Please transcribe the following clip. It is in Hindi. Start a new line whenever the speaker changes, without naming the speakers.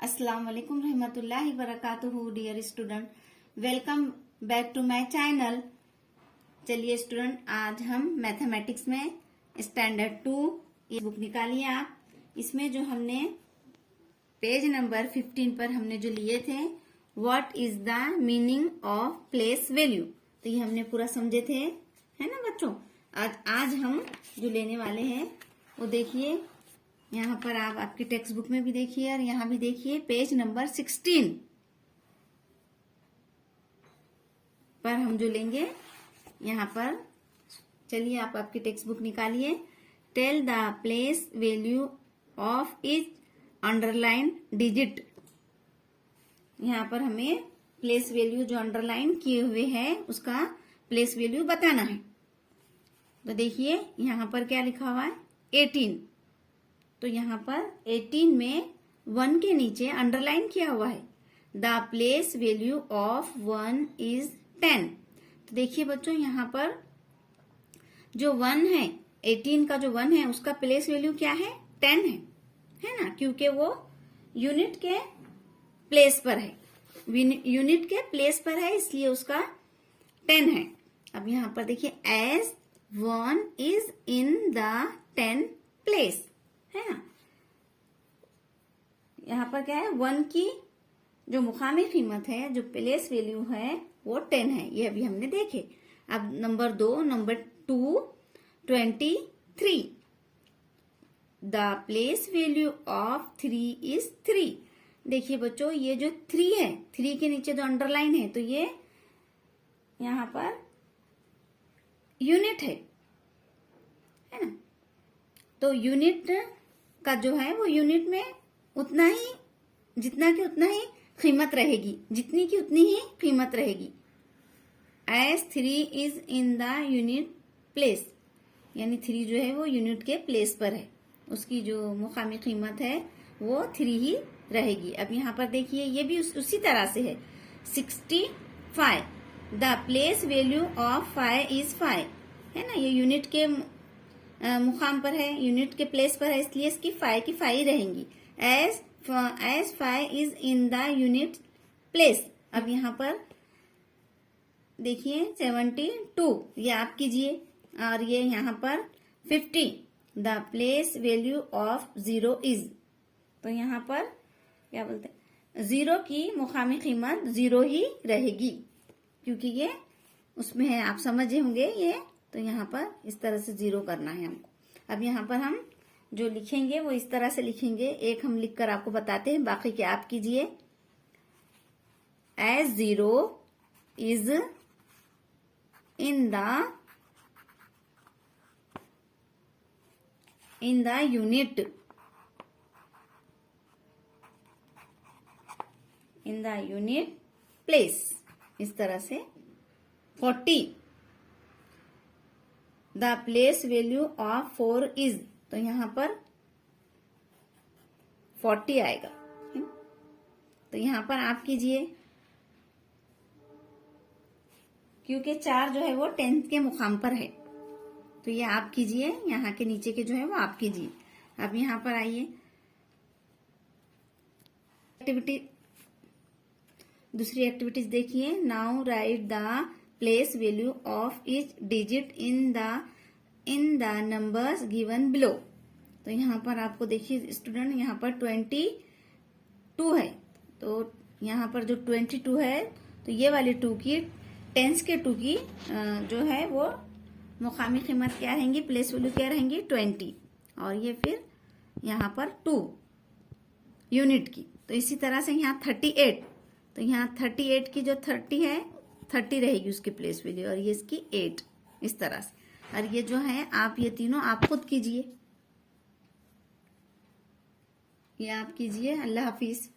अस्सलाम वालेकुम रहमतुल्लाहि वबरकातुहू। Dear student, welcome back to my channel. चलिए स्टूडेंट, आज हम मैथमेटिक्स में स्टैंडर्ड 2 ये बुक निकालिए आप। इसमें जो हमने पेज नंबर 15 पर हमने जो लिए थे, what is the meaning of place value, तो ये हमने पूरा समझे थे, है ना बच्चों। आज हम जो लेने वाले हैं वो देखिए, यहाँ पर आप आपकी टेक्स्ट बुक में भी देखिए और यहाँ भी देखिए, पेज नंबर 16 पर हम जो लेंगे यहाँ पर। चलिए आप आपकी टेक्स्ट बुक निकालिए। Tell the place value of each underline digit. यहाँ पर हमें प्लेस वैल्यू जो अंडरलाइन किए हुए है उसका प्लेस वैल्यू बताना है। तो देखिए यहाँ पर क्या लिखा हुआ है, 18। तो यहाँ पर 18 में 1 के नीचे अंडरलाइन किया हुआ है, the place value of 1 is 10। तो देखिए बच्चों, यहाँ पर जो 1 है, 18 का जो 1 है उसका प्लेस वैल्यू क्या है, 10 है ना, क्योंकि वो यूनिट के प्लेस पर है, यूनिट के प्लेस पर है, इसलिए उसका 10 है। अब यहाँ पर देखिए, as 1 is in the 10 place, है ना। यहाँ पर क्या है, 1 की जो मुकामी कीमत है, जो प्लेस वैल्यू है वो 10 है, ये अभी हमने देखे। अब number 2, number 2, 23। The place value of 3 is 3। देखिए बच्चों, ये जो 3 है, 3 के नीचे जो अंडरलाइन है, तो ये यहाँ पर यूनिट है ना। तो यूनिट का जो है वो यूनिट में उतना ही, जितना की उतना ही कीमत रहेगी, जितनी की उतनी ही कीमत रहेगी। As 3 is in the unit place, यानी 3 जो है वो यूनिट के प्लेस पर है, उसकी जो मुकामी कीमत है वो 3 ही रहेगी। अब यहाँ पर देखिए, ये भी उसी तरह से है। 65, the place value of 5 is 5, है ना, ये यूनिट के मुकाम पर है, यूनिट के प्लेस पर है, इसलिए इसकी 5 की 5 रहेंगी। As 5 is in the unit place. अब यहाँ पर देखिए 72, ये आप कीजिए, और ये यहाँ पर 50, the place value of 0 is. तो यहाँ पर क्या बोलते हैं, 0 की मुकामी कीमत 0 ही रहेगी, क्योंकि ये उसमें है, आप समझे होंगे ये। तो यहाँ पर इस तरह से 0 करना है हमको। अब यहाँ पर हम जो लिखेंगे वो इस तरह से लिखेंगे, एक हम लिखकर आपको बताते हैं, बाकी के आप कीजिए। As 0 is in the unit, in the unit place, इस तरह से। 40, the place value of 4 is. तो यहाँ पर 40 आएगा, तो यहाँ पर आप कीजिए, क्योंकि 4 जो है वो 10 के मुकाम पर है, तो ये आप कीजिए, यहाँ के नीचे के जो है वो आप कीजिए। अब यहाँ पर आइए, एक्टिविटी, दूसरी एक्टिविटीज देखिए। Now right the place value of each digit in the numbers given below. तो यहाँ पर आपको देखिए स्टूडेंट, यहाँ पर 22 है, तो यहाँ पर जो 22 है, तो ये वाले 2 की, टेंस के 2 की जो है वो मुकामी कीमत क्या रहेंगी, प्लेस वैल्यू क्या रहेंगी, 20, और ये फिर यहाँ पर 2 यूनिट की। तो इसी तरह से यहाँ 38, तो यहाँ 38 की जो 30 है, 30 रहेगी उसकी प्लेस वैल्यू, और ये इसकी 8, इस तरह से। और ये जो है आप, ये तीनों आप खुद कीजिए, ये आप कीजिए। अल्लाह हाफिज।